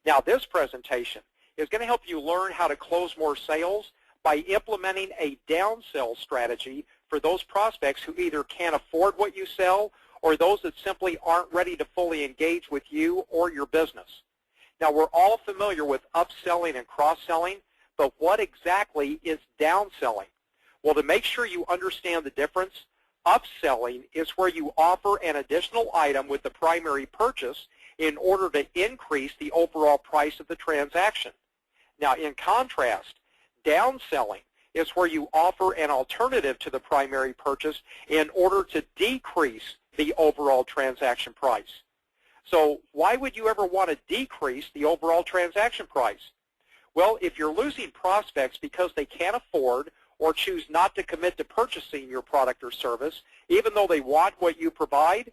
Now, this presentation is going to help you learn how to close more sales by implementing a downsell strategy for those prospects who either can't afford what you sell or those that simply aren't ready to fully engage with you or your business. Now, we're all familiar with upselling and cross-selling, but what exactly is downselling? Well, to make sure you understand the difference, upselling is where you offer an additional item with the primary purchase in order to increase the overall price of the transaction. Now, in contrast, downselling is where you offer an alternative to the primary purchase in order to decrease the overall transaction price. So why would you ever want to decrease the overall transaction price? Well, if you're losing prospects because they can't afford or choose not to commit to purchasing your product or service, even though they want what you provide,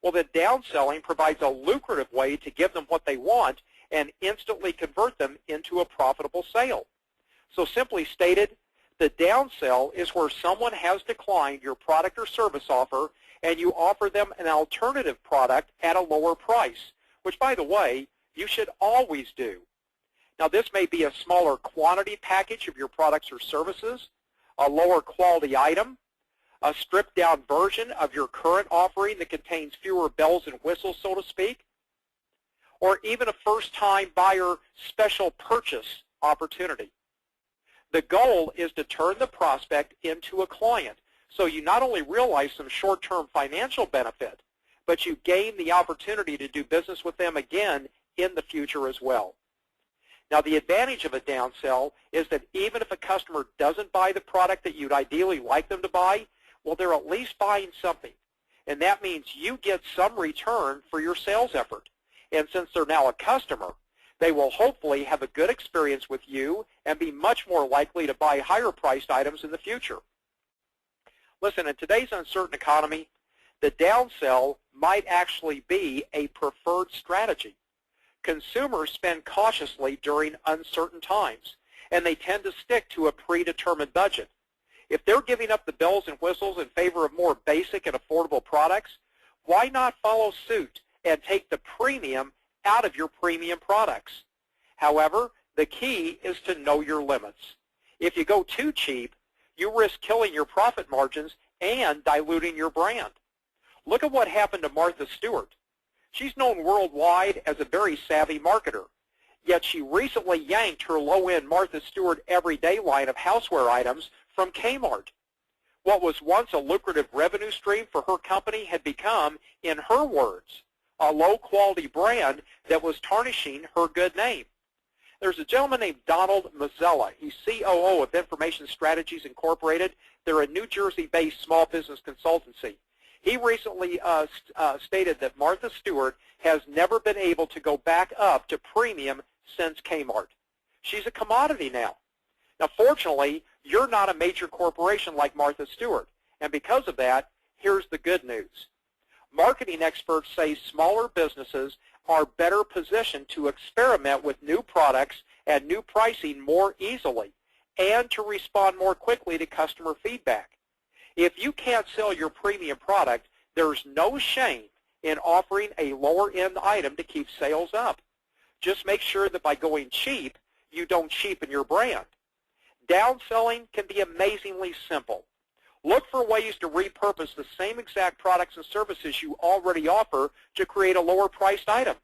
well, then downselling provides a lucrative way to give them what they want and instantly convert them into a profitable sale. So simply stated, the downsell is where someone has declined your product or service offer and you offer them an alternative product at a lower price, which, by the way, you should always do. Now, this may be a smaller quantity package of your products or services, a lower quality item, a stripped-down version of your current offering that contains fewer bells and whistles, so to speak, or even a first-time buyer special purchase opportunity. The goal is to turn the prospect into a client, so you not only realize some short-term financial benefit, but you gain the opportunity to do business with them again in the future as well. Now, the advantage of a downsell is that even if a customer doesn't buy the product that you'd ideally like them to buy, well, they're at least buying something. And that means you get some return for your sales effort. And since they're now a customer, they will hopefully have a good experience with you and be much more likely to buy higher-priced items in the future. Listen, in today's uncertain economy, the downsell might actually be a preferred strategy. Consumers spend cautiously during uncertain times, and they tend to stick to a predetermined budget. If they're giving up the bells and whistles in favor of more basic and affordable products, why not follow suit and take the premium out of your premium products? However, the key is to know your limits. If you go too cheap, you risk killing your profit margins and diluting your brand. Look at what happened to Martha Stewart. She's known worldwide as a very savvy marketer, yet she recently yanked her low-end Martha Stewart everyday line of houseware items from Kmart. What was once a lucrative revenue stream for her company had become, in her words, a low-quality brand that was tarnishing her good name. There's a gentleman named Donald Mazzella. He's COO of Information Strategies Incorporated. They're a New Jersey-based small business consultancy. He recently stated that Martha Stewart has never been able to go back up to premium since Kmart. She's a commodity now. Now, fortunately, you're not a major corporation like Martha Stewart, and because of that, here's the good news. Marketing experts say smaller businesses are better positioned to experiment with new products and new pricing more easily and to respond more quickly to customer feedback. If you can't sell your premium product, there's no shame in offering a lower-end item to keep sales up. Just make sure that by going cheap, you don't cheapen your brand. Downselling can be amazingly simple. Look for ways to repurpose the same exact products and services you already offer to create a lower-priced item.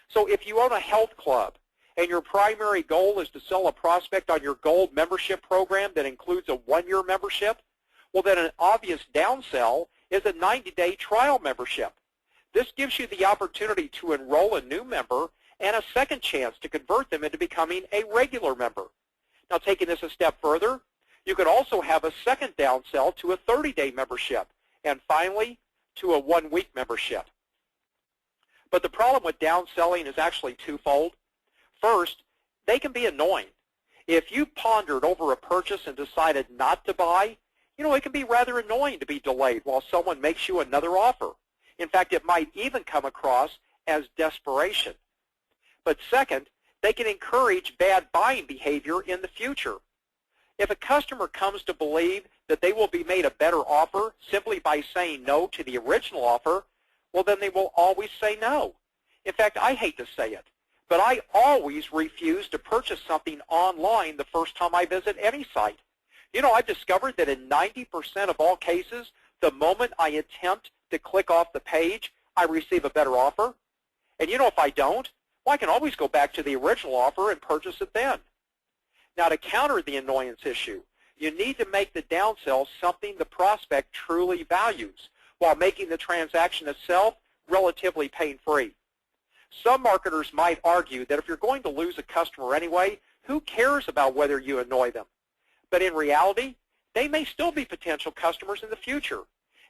So if you own a health club and your primary goal is to sell a prospect on your Gold membership program that includes a one-year membership, well, then an obvious downsell is a 90-day trial membership. This gives you the opportunity to enroll a new member and a second chance to convert them into becoming a regular member. Now, taking this a step further, you could also have a second downsell to a 30-day membership, and finally, to a one-week membership. But the problem with downselling is actually twofold. First, they can be annoying. If you pondered over a purchase and decided not to buy, it can be rather annoying to be delayed while someone makes you another offer. In fact, it might even come across as desperation. But second, they can encourage bad buying behavior in the future. If a customer comes to believe that they will be made a better offer simply by saying no to the original offer, well, then they will always say no. In fact, I hate to say it, but I always refuse to purchase something online the first time I visit any site. You know, I've discovered that in 90% of all cases, the moment I attempt to click off the page, I receive a better offer. And you know, if I don't, well, I can always go back to the original offer and purchase it then. Now, to counter the annoyance issue, you need to make the downsell something the prospect truly values, while making the transaction itself relatively pain-free. Some marketers might argue that if you're going to lose a customer anyway, who cares about whether you annoy them? But in reality, they may still be potential customers in the future.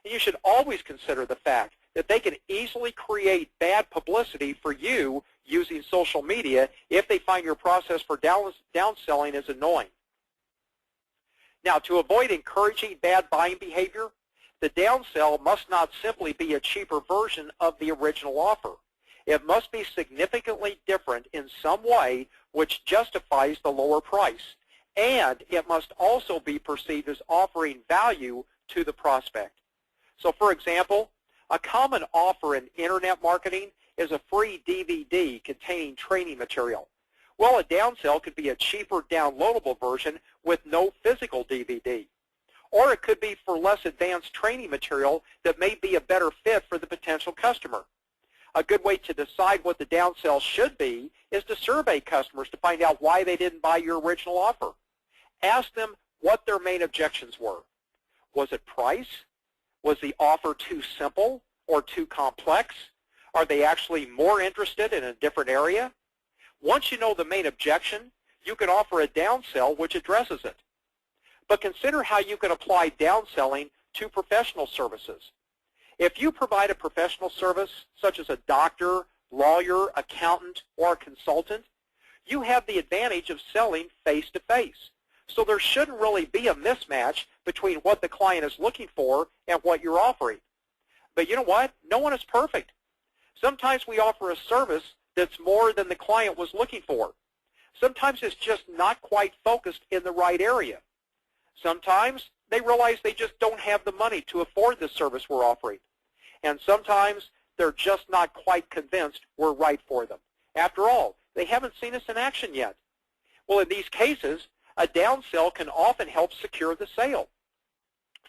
And you should always consider the fact that they can easily create bad publicity for you using social media if they find your process for downselling is annoying. Now, to avoid encouraging bad buying behavior, the downsell must not simply be a cheaper version of the original offer. It must be significantly different in some way which justifies the lower price, and it must also be perceived as offering value to the prospect. So, for example, a common offer in internet marketing is a free DVD containing training material. Well, a downsell could be a cheaper downloadable version with no physical DVD. Or it could be for less advanced training material that may be a better fit for the potential customer. A good way to decide what the downsell should be is to survey customers to find out why they didn't buy your original offer. Ask them what their main objections were. Was it price? Was the offer too simple or too complex? Are they actually more interested in a different area? Once you know the main objection, you can offer a downsell which addresses it. But consider how you can apply downselling to professional services. If you provide a professional service, such as a doctor, lawyer, accountant, or a consultant, you have the advantage of selling face-to-face. So there shouldn't really be a mismatch between what the client is looking for and what you're offering. But you know what? No one is perfect. Sometimes we offer a service that's more than the client was looking for. Sometimes it's just not quite focused in the right area. Sometimes they realize they just don't have the money to afford the service we're offering. And sometimes they're just not quite convinced we're right for them. After all, they haven't seen us in action yet. Well, in these cases, a downsell can often help secure the sale.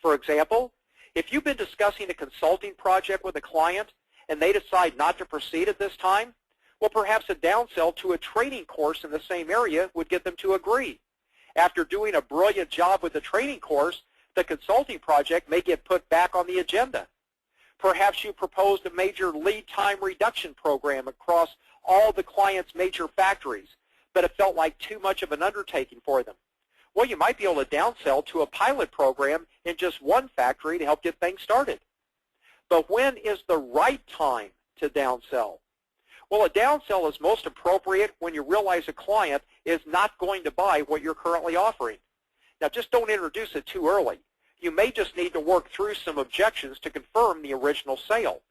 For example, if you've been discussing a consulting project with a client and they decide not to proceed at this time, well, perhaps a downsell to a training course in the same area would get them to agree. After doing a brilliant job with the training course, the consulting project may get put back on the agenda. Perhaps you proposed a major lead time reduction program across all the client's major factories, but it felt like too much of an undertaking for them. Well, you might be able to downsell to a pilot program in just one factory to help get things started. But when is the right time to downsell? Well, a downsell is most appropriate when you realize a client is not going to buy what you're currently offering. Now, just don't introduce it too early. You may just need to work through some objections to confirm the original sale.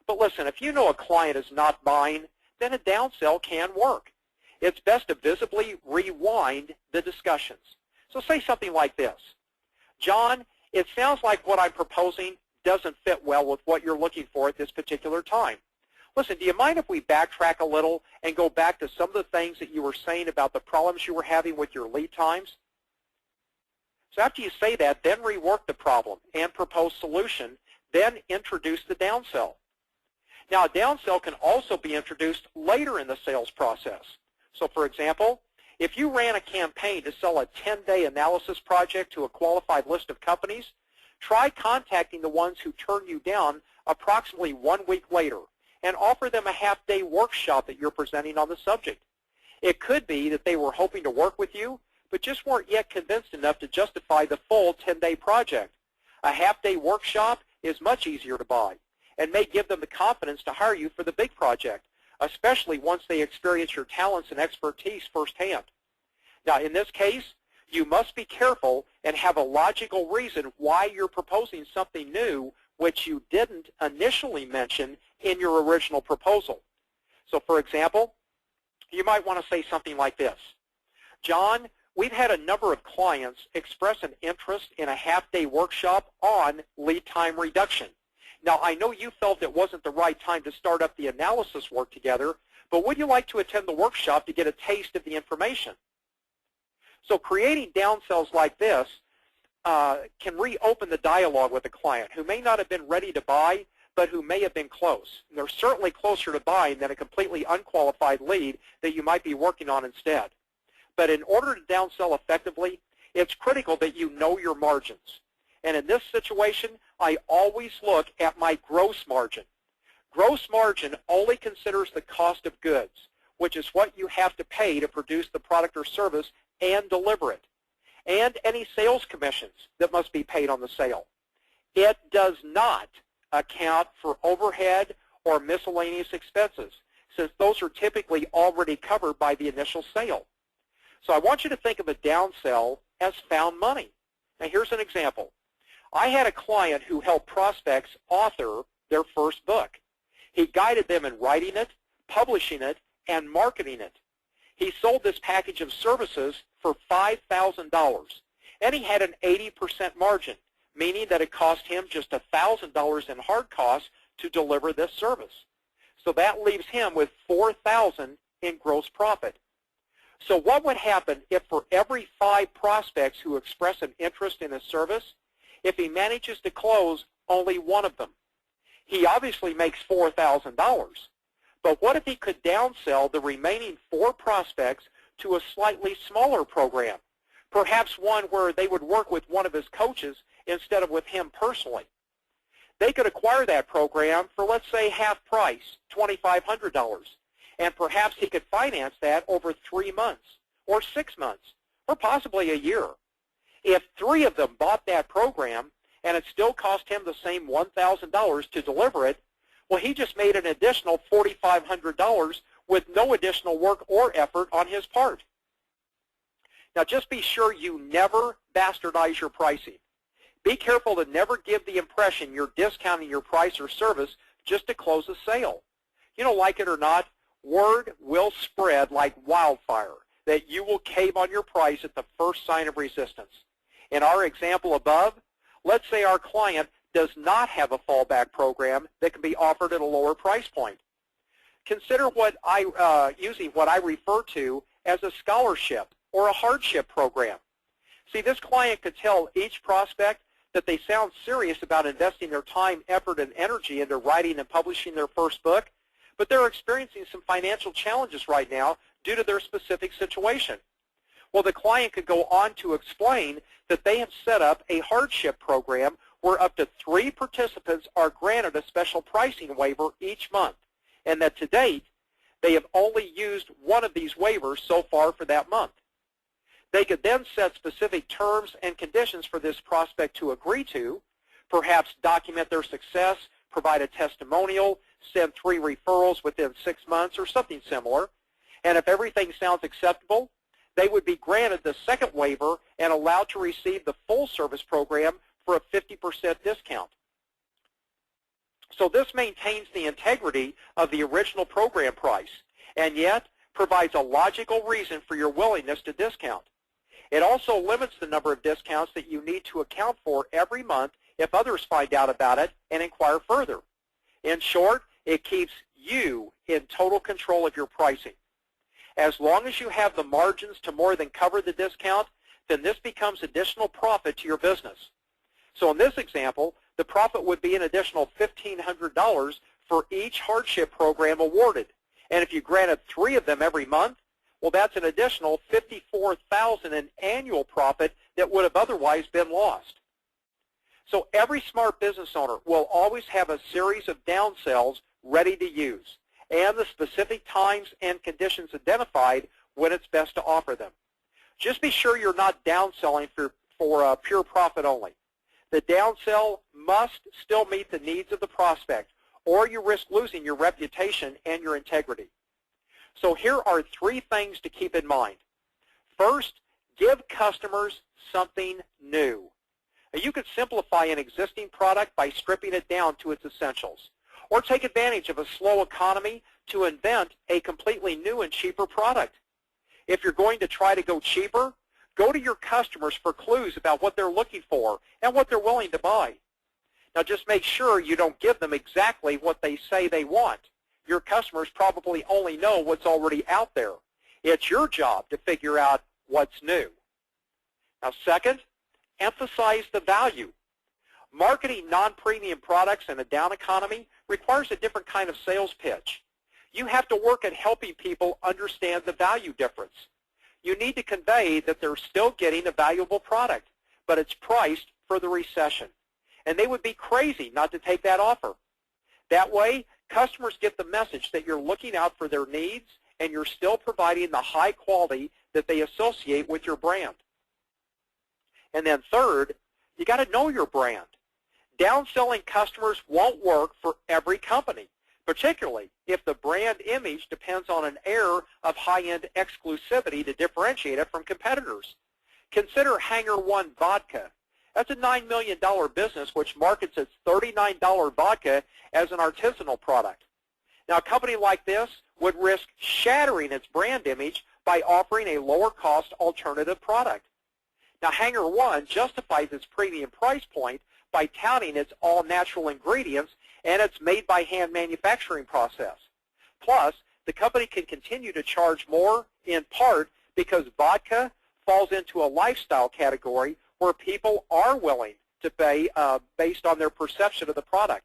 But listen, if you know a client is not buying, then a downsell can work. It's best to visibly rewind the discussions. So say something like this. John, it sounds like what I'm proposing doesn't fit well with what you're looking for at this particular time. Listen, do you mind if we backtrack a little and go back to some of the things that you were saying about the problems you were having with your lead times? So after you say that, then rework the problem and propose solution, then introduce the downsell. Now, a downsell can also be introduced later in the sales process. So for example, if you ran a campaign to sell a 10-day analysis project to a qualified list of companies, try contacting the ones who turned you down approximately 1 week later and offer them a half-day workshop that you're presenting on the subject. It could be that they were hoping to work with you, but just weren't yet convinced enough to justify the full 10-day project. A half-day workshop is much easier to buy and may give them the confidence to hire you for the big project, especially once they experience your talents and expertise firsthand. Now, in this case, you must be careful and have a logical reason why you're proposing something new which you didn't initially mention in your original proposal. So, for example, you might want to say something like this. John, we've had a number of clients express an interest in a half-day workshop on lead time reduction. Now, I know you felt it wasn't the right time to start up the analysis work together, but would you like to attend the workshop to get a taste of the information? So creating downsells like this can reopen the dialogue with a client who may not have been ready to buy, but who may have been close. And they're certainly closer to buying than a completely unqualified lead that you might be working on instead. But in order to downsell effectively, it's critical that you know your margins. And in this situation, I always look at my gross margin. Gross margin only considers the cost of goods, which is what you have to pay to produce the product or service and deliver it, and any sales commissions that must be paid on the sale. It does not account for overhead or miscellaneous expenses, since those are typically already covered by the initial sale. So I want you to think of a downsell as found money. Now here's an example. I had a client who helped prospects author their first book. He guided them in writing it, publishing it, and marketing it. He sold this package of services for $5,000, and he had an 80% margin, meaning that it cost him just $1,000 in hard costs to deliver this service. So that leaves him with $4,000 in gross profit. So what would happen if for every 5 prospects who express an interest in his service, if he manages to close only one of them? He obviously makes $4,000. But what if he could downsell the remaining 4 prospects to a slightly smaller program, perhaps one where they would work with one of his coaches instead of with him personally? They could acquire that program for, let's say, half price, $2,500, and perhaps he could finance that over 3 months or 6 months or possibly a year. If 3 of them bought that program and it still cost him the same $1,000 to deliver it, well, he just made an additional $4,500 with no additional work or effort on his part. Now, just be sure you never bastardize your pricing. Be careful to never give the impression you're discounting your price or service just to close a sale. You know, like it or not, word will spread like wildfire that you will cave on your price at the first sign of resistance. In our example above, let's say our client does not have a fallback program that can be offered at a lower price point. Consider using what I refer to as a scholarship or a hardship program. See, this client could tell each prospect that they sound serious about investing their time, effort, and energy into writing and publishing their first book, but they're experiencing some financial challenges right now due to their specific situation. Well, the client could go on to explain that they have set up a hardship program where up to 3 participants are granted a special pricing waiver each month, and that to date, they have only used one of these waivers so far for that month. They could then set specific terms and conditions for this prospect to agree to, perhaps document their success, provide a testimonial, send 3 referrals within 6 months or something similar, and if everything sounds acceptable, they would be granted the second waiver and allowed to receive the full service program for a 50% discount. So this maintains the integrity of the original program price, and yet provides a logical reason for your willingness to discount. It also limits the number of discounts that you need to account for every month if others find out about it and inquire further. In short, it keeps you in total control of your pricing. As long as you have the margins to more than cover the discount, then this becomes additional profit to your business. So in this example, the profit would be an additional $1,500 for each hardship program awarded. And if you granted 3 of them every month, well, that's an additional $54,000 in annual profit that would have otherwise been lost. So every smart business owner will always have a series of downsells ready to use, and the specific times and conditions identified when it's best to offer them. Just be sure you're not downselling for pure profit only. The downsell must still meet the needs of the prospect, or you risk losing your reputation and your integrity. So here are 3 things to keep in mind. First, give customers something new. Now, you could simplify an existing product by stripping it down to its essentials, or take advantage of a slow economy to invent a completely new and cheaper product. If you're going to try to go cheaper, go to your customers for clues about what they're looking for and what they're willing to buy. Now just make sure you don't give them exactly what they say they want, Your customers probably only know what's already out there. It's your job to figure out what's new. Now, second, emphasize the value. Marketing non-premium products in a down economy requires a different kind of sales pitch. You have to work at helping people understand the value difference. You need to convey that they're still getting a valuable product, but it's priced for the recession. And they would be crazy not to take that offer. That way, customers get the message that you're looking out for their needs and you're still providing the high quality that they associate with your brand. And then third, you got to know your brand. Downselling customers won't work for every company, particularly if the brand image depends on an air of high-end exclusivity to differentiate it from competitors. Consider Hangar One Vodka. That's a $9 million business which markets its $39 vodka as an artisanal product. Now, a company like this would risk shattering its brand image by offering a lower-cost alternative product. Now, Hangar One justifies its premium price point by touting its all-natural ingredients and its made-by-hand manufacturing process. Plus, the company can continue to charge more in part because vodka falls into a lifestyle category where people are willing to pay based on their perception of the product.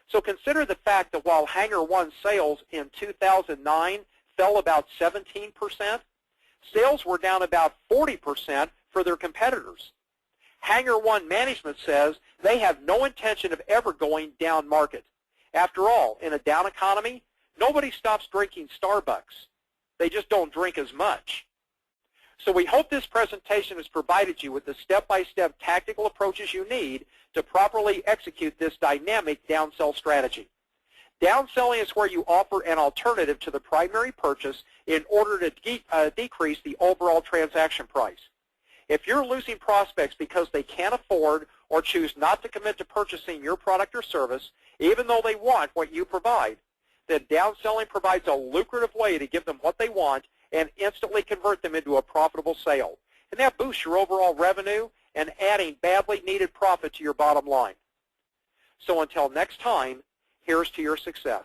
So consider the fact that while Hangar One sales in 2009 fell about 17%, sales were down about 40% for their competitors. Hangar One management says they have no intention of ever going down market. After all, in a down economy, nobody stops drinking Starbucks. They just don't drink as much. So we hope this presentation has provided you with the step-by-step tactical approaches you need to properly execute this dynamic downsell strategy. Downselling is where you offer an alternative to the primary purchase in order to decrease the overall transaction price. If you're losing prospects because they can't afford or choose not to commit to purchasing your product or service, even though they want what you provide, then downselling provides a lucrative way to give them what they want and instantly convert them into a profitable sale. And that boosts your overall revenue and adding badly needed profit to your bottom line. So until next time, here's to your success.